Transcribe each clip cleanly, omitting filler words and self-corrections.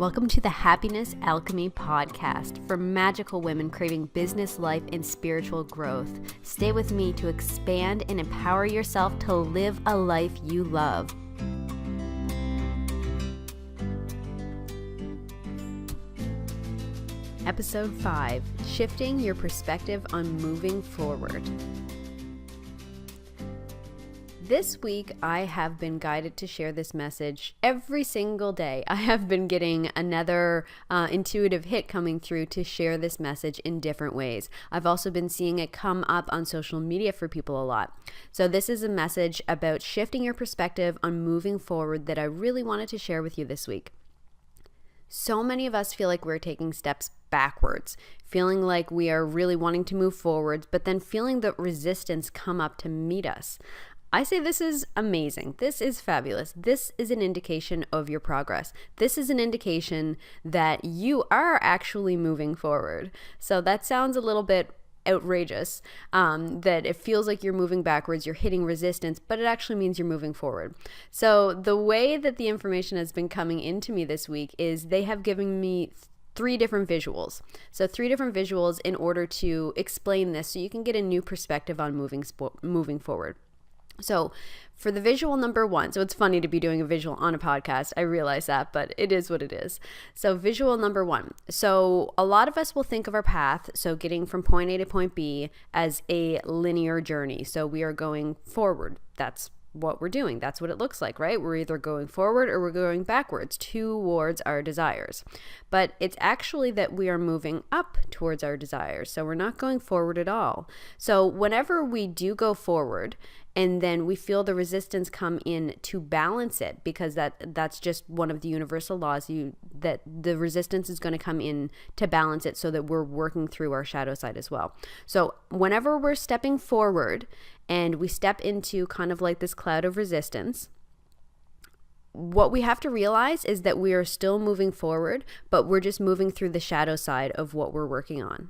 Welcome to the Happiness Alchemy podcast for magical women craving business, life, and spiritual growth. Stay with me to expand and empower yourself to live a life you love. Episode 5, Shifting Your Perspective on Moving Forward. This week, I have been guided to share this message every single day. I have been getting another intuitive hit coming through to share this message in different ways. I've also been seeing it come up on social media for people a lot. So this is a message about shifting your perspective on moving forward that I really wanted to share with you this week. So many of us feel like we're taking steps backwards, feeling like we are really wanting to move forward, but then feeling the resistance come up to meet us. I say this is amazing. This is fabulous. This is an indication of your progress. This is an indication that you are actually moving forward. So that sounds a little bit outrageous, that it feels like you're moving backwards, you're hitting resistance, but it actually means you're moving forward. So the way that the information has been coming into me this week is they have given me 3 different visuals. So 3 different visuals in order to explain this so you can get a new perspective on moving forward. So for the visual number 1, so it's funny to be doing a visual on a podcast, I realize that, but it is what it is. So visual number 1. So a lot of us will think of our path, so getting from point A to point B, as a linear journey. So we are going forward. That's what we're doing. That's what it looks like, right? We're either going forward or we're going backwards towards our desires. But it's actually that we are moving up towards our desires. So we're not going forward at all. So whenever we do go forward, and then we feel the resistance come in to balance it, because that's just one of the universal laws, that the resistance is going to come in to balance it so that we're working through our shadow side as well. So whenever we're stepping forward and we step into kind of like this cloud of resistance, what we have to realize is that we are still moving forward, but we're just moving through the shadow side of what we're working on.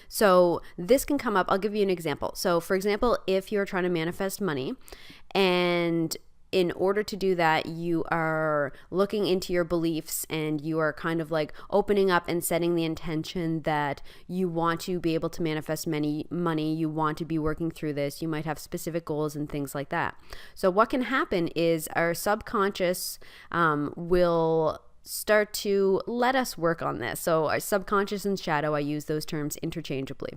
So this can come up. I'll give you an example. So for example, if you're trying to manifest money, and in order to do that, you are looking into your beliefs and you are kind of like opening up and setting the intention that you want to be able to manifest money, you want to be working through this, you might have specific goals and things like that. So what can happen is our subconscious will start to let us work on this. So our subconscious and shadow, I use those terms interchangeably.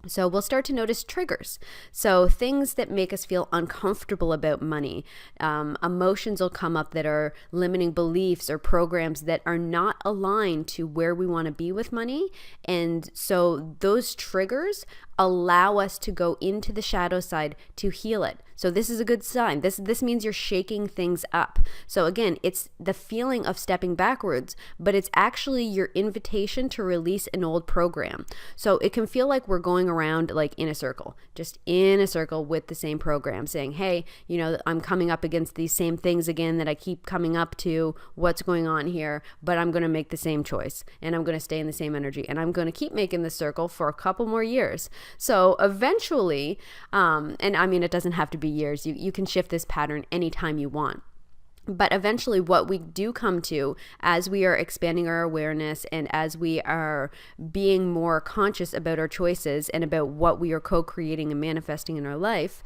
So we'll start to notice triggers. So things that make us feel uncomfortable about money. Emotions will come up that are limiting beliefs or programs that are not aligned to where we want to be with money. And so those triggers allow us to go into the shadow side to heal it. So this is a good sign. This means you're shaking things up. So again, it's the feeling of stepping backwards, but it's actually your invitation to release an old program. So it can feel like we're going around like in a circle, just in a circle with the same program, saying, hey, I'm coming up against these same things again that I keep coming up to. What's going on here? But I'm going to make the same choice, and I'm going to stay in the same energy, and I'm going to keep making this circle for a couple more years. So eventually, and I mean, it doesn't have to be years. You can shift this pattern anytime you want. But eventually what we do come to, as we are expanding our awareness and as we are being more conscious about our choices and about what we are co-creating and manifesting in our life,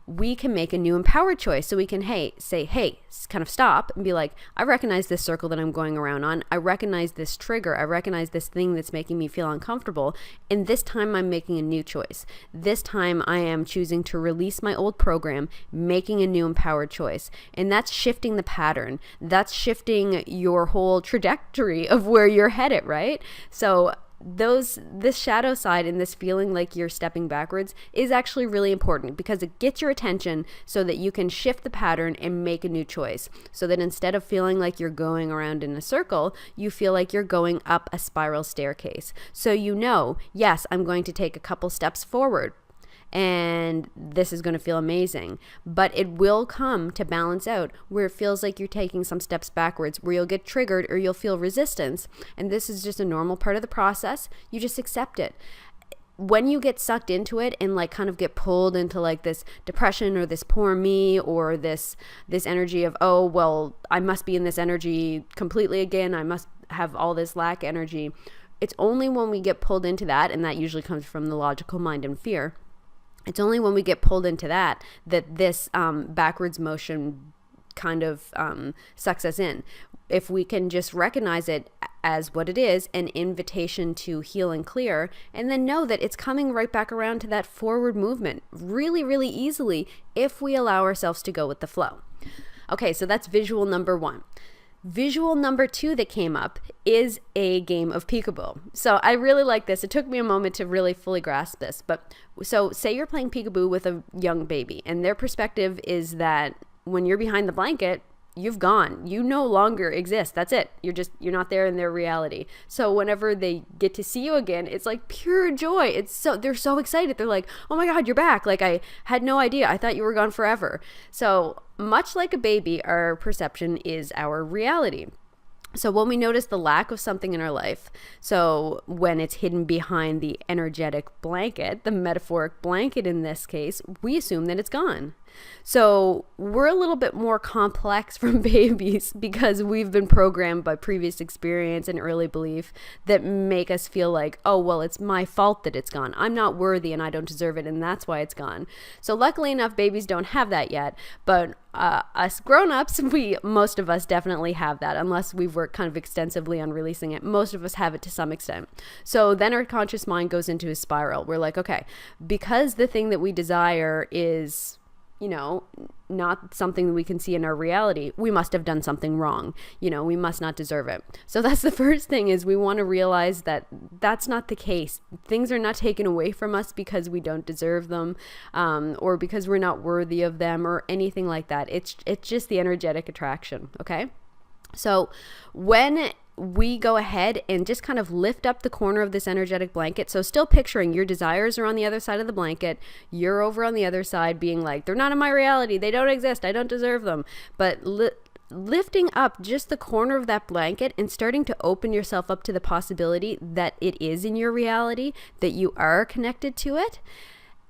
we can make a new empowered choice. So we can, say, kind of stop and be like, I recognize this circle that I'm going around on. I recognize this trigger. I recognize this thing that's making me feel uncomfortable. And this time I'm making a new choice. This time I am choosing to release my old program, making a new empowered choice. And that's shifting the pattern. That's shifting your whole trajectory of where you're headed, right? So this shadow side and this feeling like you're stepping backwards is actually really important, because it gets your attention so that you can shift the pattern and make a new choice, so that instead of feeling like you're going around in a circle, you feel like you're going up a spiral staircase. So yes, I'm going to take a couple steps forward, and this is going to feel amazing, but it will come to balance out where it feels like you're taking some steps backwards, where you'll get triggered or you'll feel resistance. And this is just a normal part of the process. You just accept it. when you get sucked into it and like kind of get pulled into like this depression or this poor me or this energy of, oh, well, I must be in this energy completely again. have all this lack energy. It's only when we get pulled into that, and that usually comes from the logical mind and fear. It's only when we get pulled into that this backwards motion kind of sucks us in. If we can just recognize it as what it is, an invitation to heal and clear, and then know that it's coming right back around to that forward movement really, really easily if we allow ourselves to go with the flow. Okay, so that's visual number 1. Visual number 2 that came up is a game of Peekaboo. So I really like this. It took me a moment to really fully grasp this. But so say you're playing Peekaboo with a young baby, and their perspective is that when you're behind the blanket, you've gone. You no longer exist. That's it. You're not there in their reality. So whenever they get to see you again, it's like pure joy. They're so excited. They're like, "Oh my God, you're back. Like, I had no idea. I thought you were gone forever." So much like a baby, our perception is our reality. So when we notice the lack of something in our life, so when it's hidden behind the energetic blanket, the metaphoric blanket in this case, we assume that it's gone. So we're a little bit more complex from babies because we've been programmed by previous experience and early belief that make us feel like, oh, well, it's my fault that it's gone. I'm not worthy and I don't deserve it, and that's why it's gone. So luckily enough, babies don't have that yet, but us grown-ups, most of us definitely have that, unless we've worked kind of extensively on releasing it. Most of us have it to some extent. So then our conscious mind goes into a spiral. We're like, okay, because the thing that we desire is, not something that we can see in our reality, we must have done something wrong. We must not deserve it. So that's the first thing, is we want to realize that that's not the case. Things are not taken away from us because we don't deserve them, or because we're not worthy of them or anything like that. It's just the energetic attraction. Okay. So when we go ahead and just kind of lift up the corner of this energetic blanket. So still picturing your desires are on the other side of the blanket. You're over on the other side being like, they're not in my reality. They don't exist. I don't deserve them. But lifting up just the corner of that blanket and starting to open yourself up to the possibility that it is in your reality, that you are connected to it.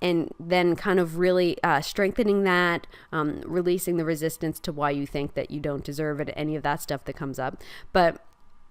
And then kind of really strengthening that, releasing the resistance to why you think that you don't deserve it, any of that stuff that comes up. But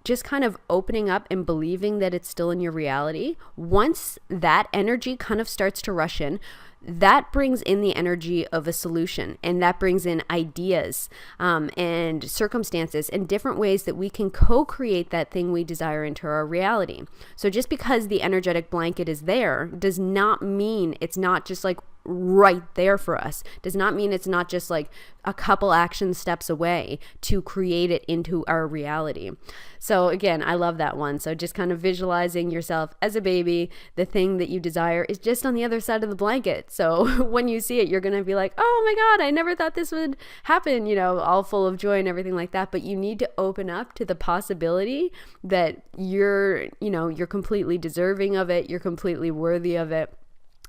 just kind of opening up and believing that it's still in your reality. Once that energy kind of starts to rush in, that brings in the energy of a solution, and that brings in ideas and circumstances and different ways that we can co-create that thing we desire into our reality. So just because the energetic blanket is there does not mean it's not just like right there for us. Does not mean it's not just like a couple action steps away to create it into our reality. So again, I love that one. So just kind of visualizing yourself as a baby, the thing that you desire is just on the other side of the blanket. So when you see it, you're going to be like, oh my God, I never thought this would happen, all full of joy and everything like that. But you need to open up to the possibility that you're completely deserving of it. You're completely worthy of it.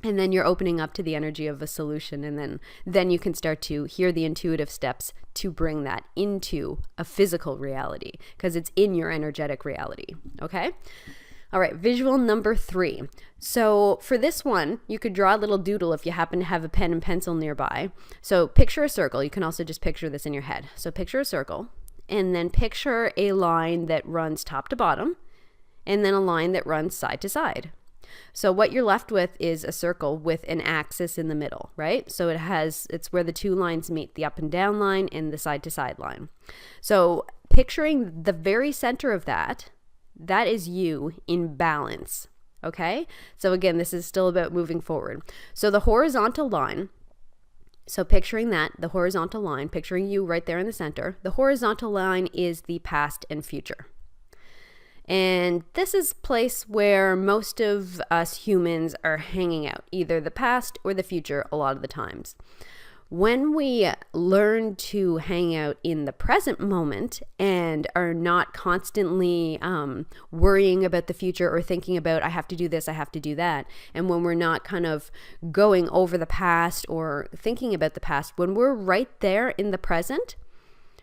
And then you're opening up to the energy of a solution, and then you can start to hear the intuitive steps to bring that into a physical reality, because it's in your energetic reality. Okay? All right, visual number 3. So for this one, you could draw a little doodle if you happen to have a pen and pencil nearby. So picture a circle. You can also just picture this in your head. So picture a circle, and then picture a line that runs top to bottom, and then a line that runs side to side. So what you're left with is a circle with an axis in the middle, right? So it's where the two lines meet, the up and down line and the side to side line. So picturing the very center of that is you in balance, okay? So again, this is still about moving forward. So the horizontal line, so picturing that, the horizontal line, picturing you right there in the center, the horizontal line is the past and future. And this is a place where most of us humans are hanging out, either the past or the future a lot of the times. When we learn to hang out in the present moment and are not constantly worrying about the future or thinking about, I have to do this, I have to do that, and when we're not kind of going over the past or thinking about the past, when we're right there in the present,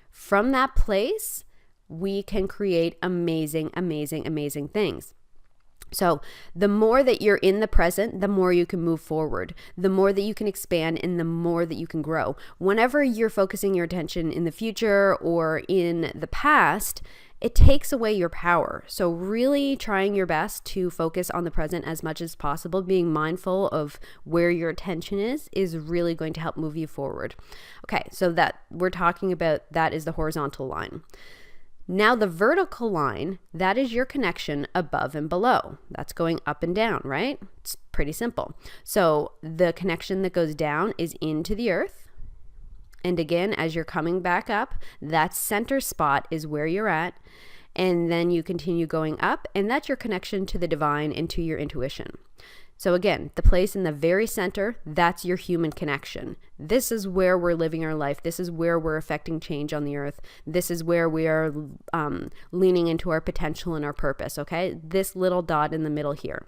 from that place, we can create amazing, amazing, amazing things. So the more that you're in the present, the more you can move forward, the more that you can expand, and the more that you can grow. Whenever you're focusing your attention in the future or in the past it takes away your power. So really trying your best to focus on the present as much as possible, being mindful of where your attention is really going to help move you forward. Okay, so that we're talking about, that is the horizontal line. Now the vertical line, that is your connection above and below. That's going up and down, right? It's pretty simple. So the connection that goes down is into the earth. And again, as you're coming back up, that center spot is where you're at. And then you continue going up, and that's your connection to the divine and to your intuition. So again, the place in the very center, that's your human connection. This is where we're living our life. This is where we're affecting change on the earth. This is where we are leaning into our potential and our purpose, okay? This little dot in the middle here.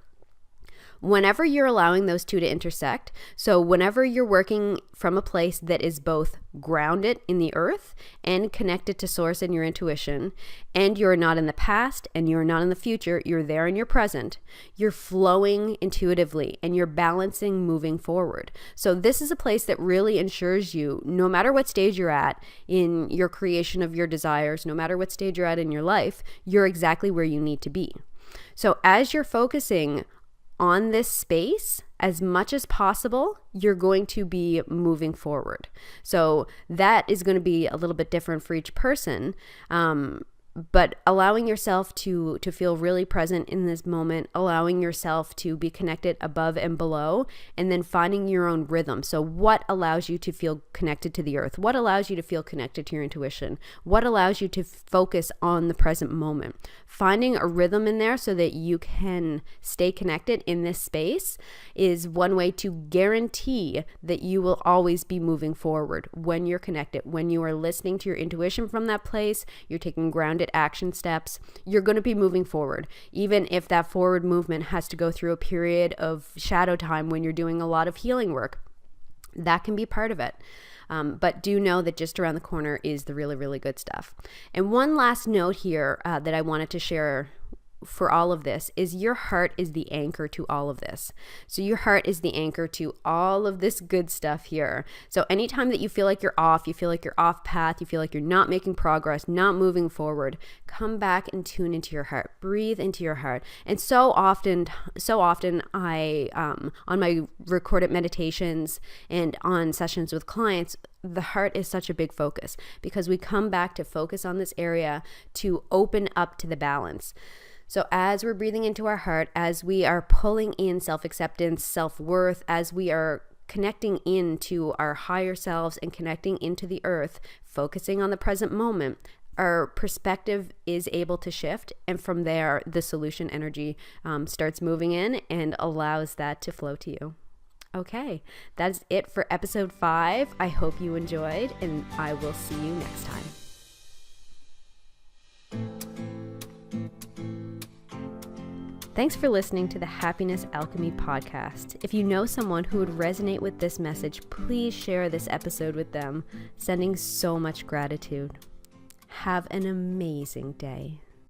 Whenever you're allowing those two to intersect, so whenever you're working from a place that is both grounded in the earth and connected to source and your intuition, and you're not in the past and you're not in the future, you're there in your present, you're flowing intuitively and you're balancing moving forward. So this is a place that really ensures you, no matter what stage you're at in your creation of your desires, no matter what stage you're at in your life, you're exactly where you need to be. So as you're focusing on this space, as much as possible, you're going to be moving forward. So that is going to be a little bit different for each person. But allowing yourself to feel really present in this moment, allowing yourself to be connected above and below, and then finding your own rhythm. So what allows you to feel connected to the earth? What allows you to feel connected to your intuition? What allows you to focus on the present moment? Finding a rhythm in there so that you can stay connected in this space is one way to guarantee that you will always be moving forward when you're connected. When you are listening to your intuition from that place, you're taking grounded action steps, you're going to be moving forward. Even if that forward movement has to go through a period of shadow time when you're doing a lot of healing work, that can be part of it. But do know that just around the corner is the really, really good stuff. And one last note here that I wanted to share for all of this is your heart is the anchor to all of this. So your heart is the anchor to all of this good stuff here. So anytime that you feel like you're off, you feel like you're off path, you feel like you're not making progress, not moving forward, come back and tune into your heart. Breathe into your heart. And so often I, on my recorded meditations and on sessions with clients, the heart is such a big focus because we come back to focus on this area to open up to the balance. So as we're breathing into our heart, as we are pulling in self-acceptance, self-worth, as we are connecting into our higher selves and connecting into the earth, focusing on the present moment, our perspective is able to shift. And from there, the solution energy starts moving in and allows that to flow to you. Okay, that's it for episode 5. I hope you enjoyed, and I will see you next time. Thanks for listening to the Happiness Alchemy podcast. If you know someone who would resonate with this message, please share this episode with them. Sending so much gratitude. Have an amazing day.